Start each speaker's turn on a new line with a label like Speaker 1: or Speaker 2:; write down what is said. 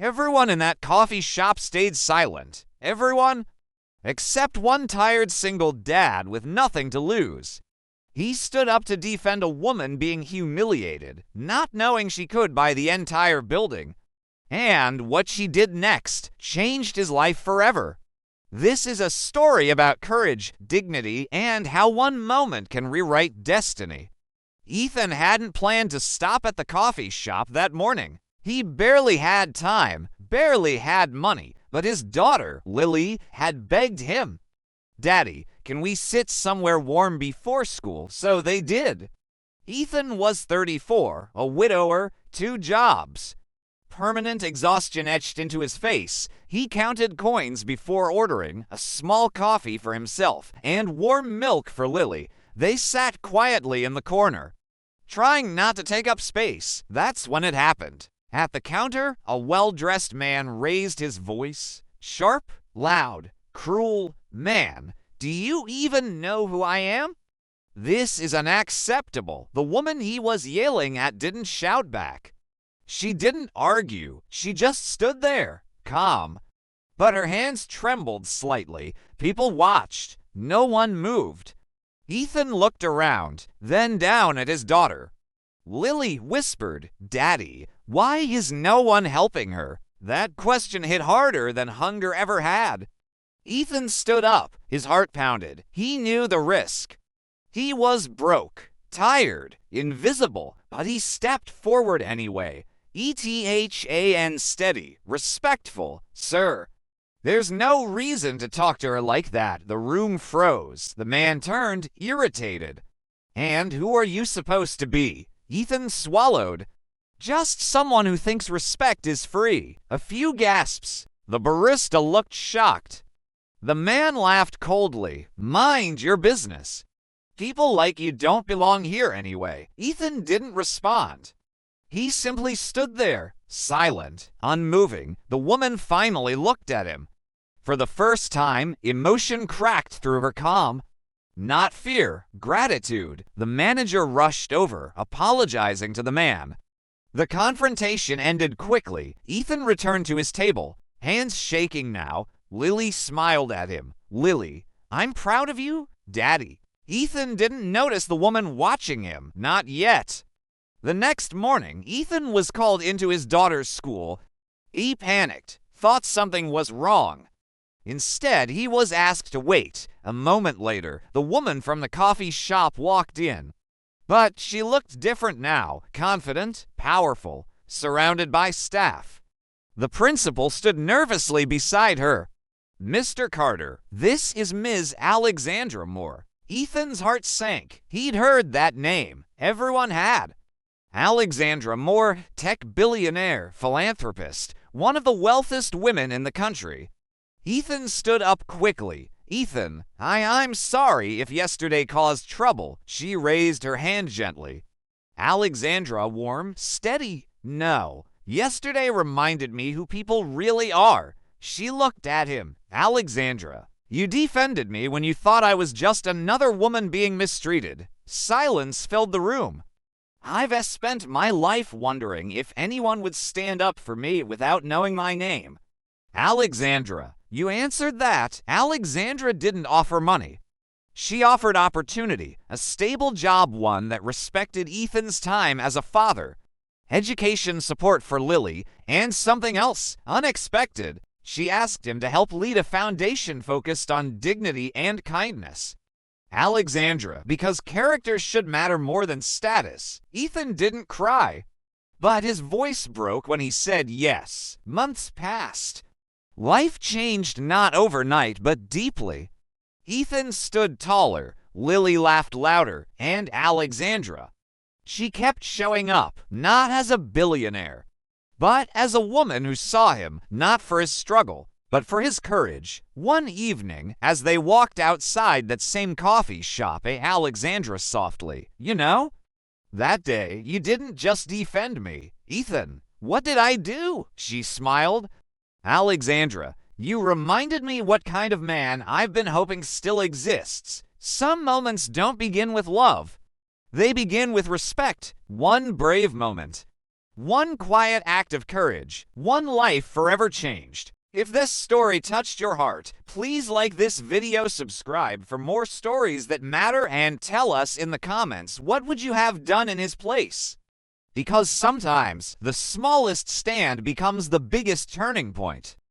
Speaker 1: Everyone in that coffee shop stayed silent. Everyone except one tired single dad with nothing to lose. He stood up to defend a woman being humiliated, not knowing she could by the entire building. And what she did next changed his life forever. This is a story about courage, dignity, and how one moment can rewrite destiny. Ethan hadn't planned to stop at the coffee shop that morning. He barely had time, barely had money, but his daughter, Lily, had begged him, "Daddy, can we sit somewhere warm before school?" So they did. Ethan was 34, a widower, 2 jobs. Permanent exhaustion etched into his face. He counted coins before ordering a small coffee for himself and warm milk for Lily. They sat quietly in the corner, trying not to take up space. That's when it happened. At the counter, a well-dressed man raised his voice. Sharp, loud, cruel. "Man, do you even know who I am?" "This is unacceptable." The woman he was yelling at didn't shout back. She didn't argue. She just stood there, calm. But her hands trembled slightly. People watched. No one moved. Ethan looked around, then down at his daughter. Lily whispered, "Daddy, why is no one helping her?" That question hit harder than hunger ever had. Ethan stood up. His heart pounded. He knew the risk. He was broke, tired, invisible, but he stepped forward anyway. ETHAN steady, respectful. "Sir." There's no reason to talk to her like that. The room froze. The man turned, irritated. "And who are you supposed to be?" Ethan swallowed. "Just someone who thinks respect is free." A few gasps. The barista looked shocked. The man laughed coldly. "Mind your business. People like you don't belong here anyway." Ethan didn't respond. He simply stood there, silent, unmoving. The woman finally looked at him. For the first time, emotion cracked through her calm. Not fear, gratitude. The manager rushed over, apologizing to the man. The confrontation ended quickly. Ethan returned to his table, hands shaking now. Lily smiled at him. "Lily, I'm proud of you, Daddy." Ethan didn't notice the woman watching him. Not yet. The next morning, Ethan was called into his daughter's school. He panicked, thought something was wrong. Instead, he was asked to wait. A moment later, the woman from the coffee shop walked in. But she looked different now, confident, powerful, surrounded by staff. The principal stood nervously beside her. "Mr. Carter, this is Ms. Alexandra Moore." Ethan's heart sank. He'd heard that name. Everyone had. Alexandra Moore, tech billionaire, philanthropist, one of the wealthiest women in the country. Ethan stood up quickly. "Ethan, I'm sorry if yesterday caused trouble." She raised her hand gently. Alexandra, warm, steady. "No. Yesterday reminded me who people really are." She looked at him. "Alexandra, you defended me when you thought I was just another woman being mistreated." Silence filled the room. "I've spent my life wondering if anyone would stand up for me without knowing my name." "Alexandra, you answered that." Alexandra didn't offer money. She offered opportunity, a stable job, one that respected Ethan's time as a father, education support for Lily, and something else, unexpected. She asked him to help lead a foundation focused on dignity and kindness. Alexandra, because character should matter more than status. Ethan didn't cry, but his voice broke when he said yes. Months passed. Life changed not overnight, but deeply. Ethan stood taller, Lily laughed louder, and Alexandra. She kept showing up, not as a billionaire, but as a woman who saw him, not for his struggle, but for his courage. One evening, as they walked outside that same coffee shop, Alexandra softly, "You know, that day you didn't just defend me." "Ethan, what did I do?" She smiled. "Alexandra, you reminded me what kind of man I've been hoping still exists. Some moments don't begin with love. They begin with respect." One brave moment. One quiet act of courage, one life forever changed. If this story touched your heart, please like this video, subscribe for more stories that matter, and tell us in the comments what would you have done in his place. Because sometimes the smallest stand becomes the biggest turning point.